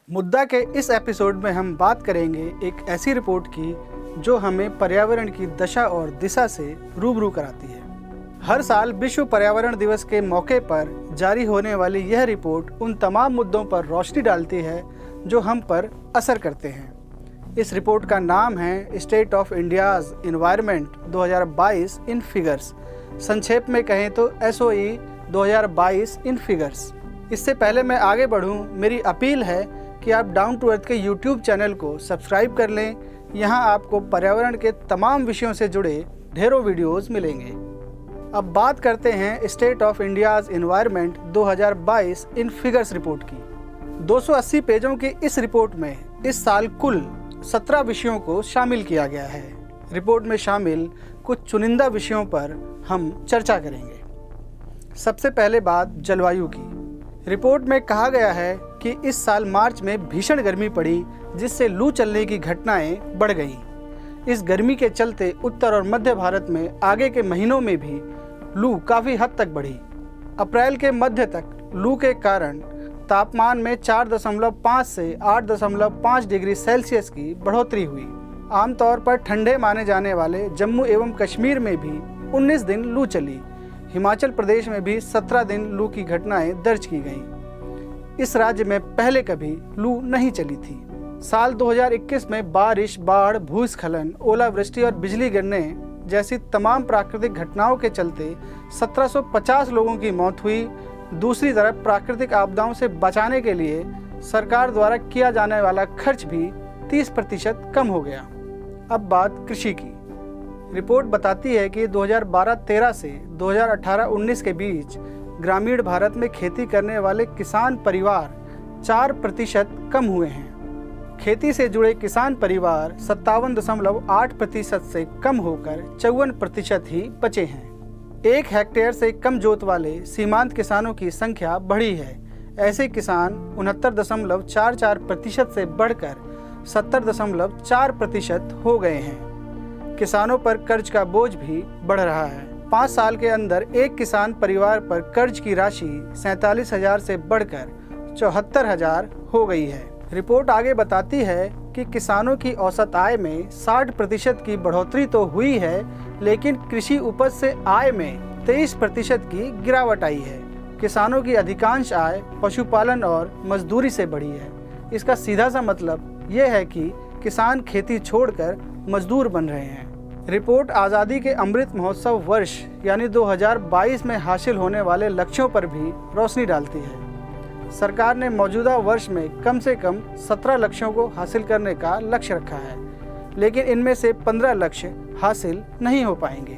मुद्दा के इस एपिसोड में हम बात करेंगे एक ऐसी रिपोर्ट की जो हमें पर्यावरण की दशा और दिशा से रूबरू कराती है। हर साल विश्व पर्यावरण दिवस के मौके पर जारी होने वाली यह रिपोर्ट उन तमाम मुद्दों पर रोशनी डालती है जो हम पर असर करते हैं। इस रिपोर्ट का नाम है state of India's environment 2022 in figures. संक्षेप में कहें तो SOE 2022 इन फिगर्स। इससे पहले मैं आगे बढ़ूं, मेरी अपील है कि आप डाउन टू अर्थ के YouTube चैनल को सब्सक्राइब कर लें। यहाँ आपको पर्यावरण के तमाम विषयों से जुड़े ढेरों वीडियोस मिलेंगे। अब बात करते हैं state of India's environment 2022 in figures report की। 280 पेजों की इस रिपोर्ट में इस साल कुल 17 विषयों को शामिल किया गया है। रिपोर्ट में शामिल कुछ चुनिंदा विषयों पर हम चर्चा करेंगे। सबसे पहले बात जलवायु की। रिपोर्ट में कहा गया है कि इस साल मार्च में भीषण गर्मी पड़ी, जिससे लू चलने की घटनाएं बढ़ गईं। इस गर्मी के चलते उत्तर और मध्य भारत में आगे के महीनों में भी लू काफ़ी हद तक बढ़ी। अप्रैल के मध्य तक लू के कारण तापमान में 4.5 से 8.5 डिग्री सेल्सियस की बढ़ोतरी हुई। आमतौर पर ठंडे माने जाने वाले जम्मू एवं कश्मीर में भी 19 दिन लू चली। हिमाचल प्रदेश में भी 17 दिन लू की घटनाएं दर्ज की गईं। इस राज्य में पहले कभी लू नहीं चली थी। साल 2021 में बारिश, बाढ़, भूस्खलन, ओलावृष्टि और बिजली गिरने जैसी तमाम प्राकृतिक घटनाओं के चलते 1750 लोगों की मौत हुई। दूसरी तरफ प्राकृतिक आपदाओं से बचाने के लिए सरकार द्वारा किया जाने वाला खर्च भी 30% कम हो गया। अब बात कृषि की। रिपोर्ट बताती है कि 2012-13 से 2018-19 के बीच ग्रामीण भारत में खेती करने वाले किसान परिवार 4% कम हुए हैं। खेती से जुड़े किसान परिवार 57.8% से कम होकर 54% ही बचे हैं। 1 हेक्टेयर से कम जोत वाले सीमांत किसानों की संख्या बढ़ी है। ऐसे किसान 69.44% से बढ़कर 70.4% हो गए हैं। किसानों पर कर्ज का बोझ भी बढ़ रहा है। 5 साल के अंदर एक किसान परिवार पर कर्ज की राशि 47,000 से बढ़कर 74,000 हो गई है। रिपोर्ट आगे बताती है कि किसानों की औसत आय में 60% की बढ़ोतरी तो हुई है, लेकिन कृषि उपज से आय में 23% की गिरावट आई है। किसानों की अधिकांश आय पशुपालन और मजदूरी से बढ़ी है। इसका सीधा सा मतलब यह है कि किसान खेती छोड़कर मजदूर बन रहे हैं। रिपोर्ट आज़ादी के अमृत महोत्सव वर्ष यानी 2022 में हासिल होने वाले लक्ष्यों पर भी रोशनी डालती है। सरकार ने मौजूदा वर्ष में कम से कम 17 लक्ष्यों को हासिल करने का लक्ष्य रखा है, लेकिन इनमें से 15 लक्ष्य हासिल नहीं हो पाएंगे।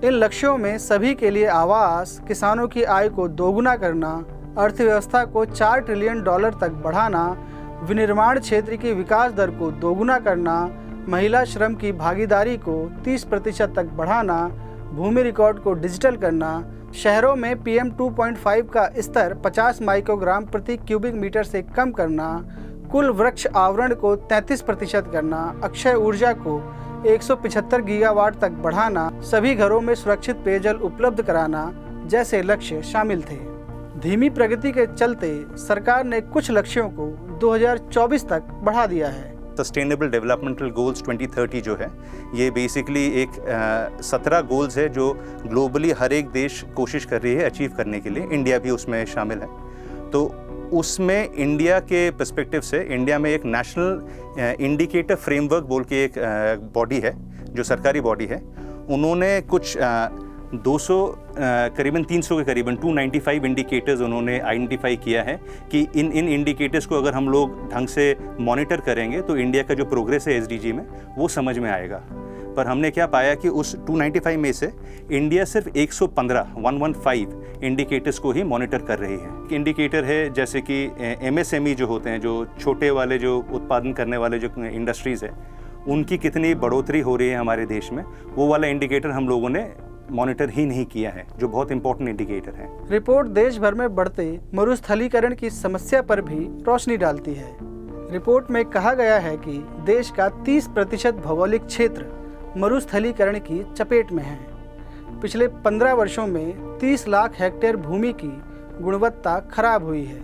इन लक्ष्यों में सभी के लिए आवास, किसानों की आय को दोगुना करना, अर्थव्यवस्था को $4 ट्रिलियन तक बढ़ाना, विनिर्माण क्षेत्र की विकास दर को दोगुना करना, महिला श्रम की भागीदारी को 30% तक बढ़ाना, भूमि रिकॉर्ड को डिजिटल करना, शहरों में PM 2.5 का स्तर 50 माइक्रोग्राम प्रति क्यूबिक मीटर से कम करना, कुल वृक्ष आवरण को 33% करना, अक्षय ऊर्जा को 175 गीगावाट तक बढ़ाना, सभी घरों में सुरक्षित पेयजल उपलब्ध कराना जैसे लक्ष्य शामिल थे। धीमी प्रगति के चलते सरकार ने कुछ लक्ष्यों को 2024 तक बढ़ा दिया है। सस्टेनेबल डेवलपमेंटल गोल्स 2030 जो है, ये बेसिकली एक 17 गोल्स है जो ग्लोबली हर एक देश कोशिश कर रही है अचीव करने के लिए। इंडिया भी उसमें शामिल है। तो उसमें इंडिया के पर्सपेक्टिव से इंडिया में एक नेशनल इंडिकेटर फ्रेमवर्क बोल के एक बॉडी है जो सरकारी बॉडी है। उन्होंने कुछ 200 करीबन 300 के करीबन 295 इंडिकेटर्स उन्होंने आइडेंटिफाई किया है कि इन इंडिकेटर्स को अगर हम लोग ढंग से मॉनिटर करेंगे तो इंडिया का जो प्रोग्रेस है SDG में वो समझ में आएगा। पर हमने क्या पाया कि उस 295 में से इंडिया सिर्फ 115 इंडिकेटर्स को ही मॉनिटर कर रही है। इंडिकेटर है जैसे कि MSME जो होते हैं, जो छोटे वाले जो उत्पादन करने वाले जो इंडस्ट्रीज़ है, उनकी कितनी बढ़ोतरी हो रही है हमारे देश में, वो वाला इंडिकेटर हम लोगों ने मॉनिटर ही नहीं किया है, जो बहुत इंपॉर्टेंट इंडिकेटर है। रिपोर्ट देश भर में बढ़ते मरुस्थलीकरण की समस्या पर भी रोशनी डालती है। रिपोर्ट में कहा गया है कि देश का 30% भौगोलिक क्षेत्र मरुस्थलीकरण की चपेट में है। पिछले 15 वर्षों में 30 लाख हेक्टेयर भूमि की गुणवत्ता खराब हुई है।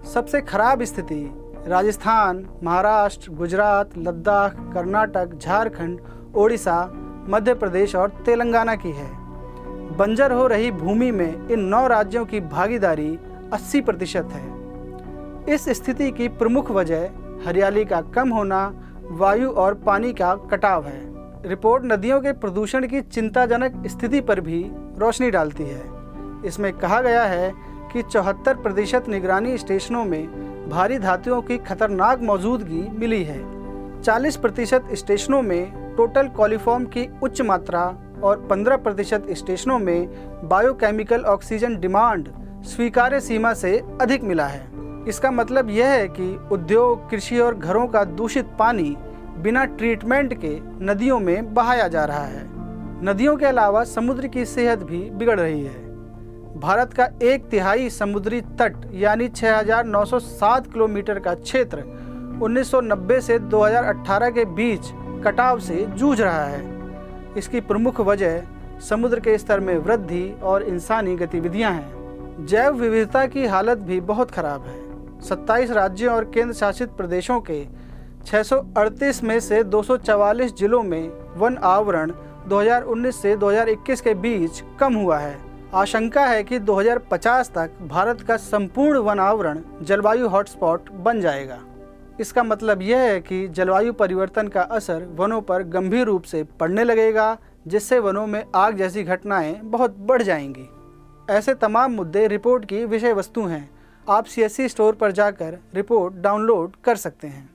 सबसे खराब स्थिति राजस्थान, महाराष्ट्र, गुजरात, लद्दाख, कर्नाटक, झारखंड, ओडिशा, मध्य प्रदेश और तेलंगाना की है। बंजर हो रही भूमि में इन 9 राज्यों की भागीदारी 80% है। इस स्थिति की प्रमुख वजह हरियाली का कम होना, वायु और पानी का कटाव है। रिपोर्ट नदियों के प्रदूषण की चिंताजनक स्थिति पर भी रोशनी डालती है। इसमें कहा गया है कि 74% निगरानी स्टेशनों में भारी धातुओं की खतरनाक मौजूदगी मिली है। 40% स्टेशनों में टोटल कॉलीफॉर्म की उच्च मात्रा और 15% स्टेशनों में बायोकेमिकल ऑक्सीजन डिमांड स्वीकार्य सीमा से अधिक मिला है। इसका मतलब यह है कि उद्योग, कृषि और घरों का दूषित पानी बिना ट्रीटमेंट के नदियों में बहाया जा रहा है। नदियों के अलावा समुद्र की सेहत भी बिगड़ रही है। भारत का 1/3 समुद्री तट यानी 6,907 किलोमीटर का क्षेत्र 1990 से 2018 के बीच कटाव से जूझ रहा है। इसकी प्रमुख वजह समुद्र के स्तर में वृद्धि और इंसानी गतिविधियां हैं। जैव विविधता की हालत भी बहुत खराब है। 27 राज्यों और केंद्र शासित प्रदेशों के 638 में से 244 जिलों में वन आवरण 2019 से 2021 के बीच कम हुआ है। आशंका है कि 2050 तक भारत का संपूर्ण वन आवरण जलवायु हॉटस्पॉट बन जाएगा। इसका मतलब यह है कि जलवायु परिवर्तन का असर वनों पर गंभीर रूप से पड़ने लगेगा, जिससे वनों में आग जैसी घटनाएं बहुत बढ़ जाएंगी। ऐसे तमाम मुद्दे रिपोर्ट की विषय वस्तु हैं। आप CSC स्टोर पर जाकर रिपोर्ट डाउनलोड कर सकते हैं।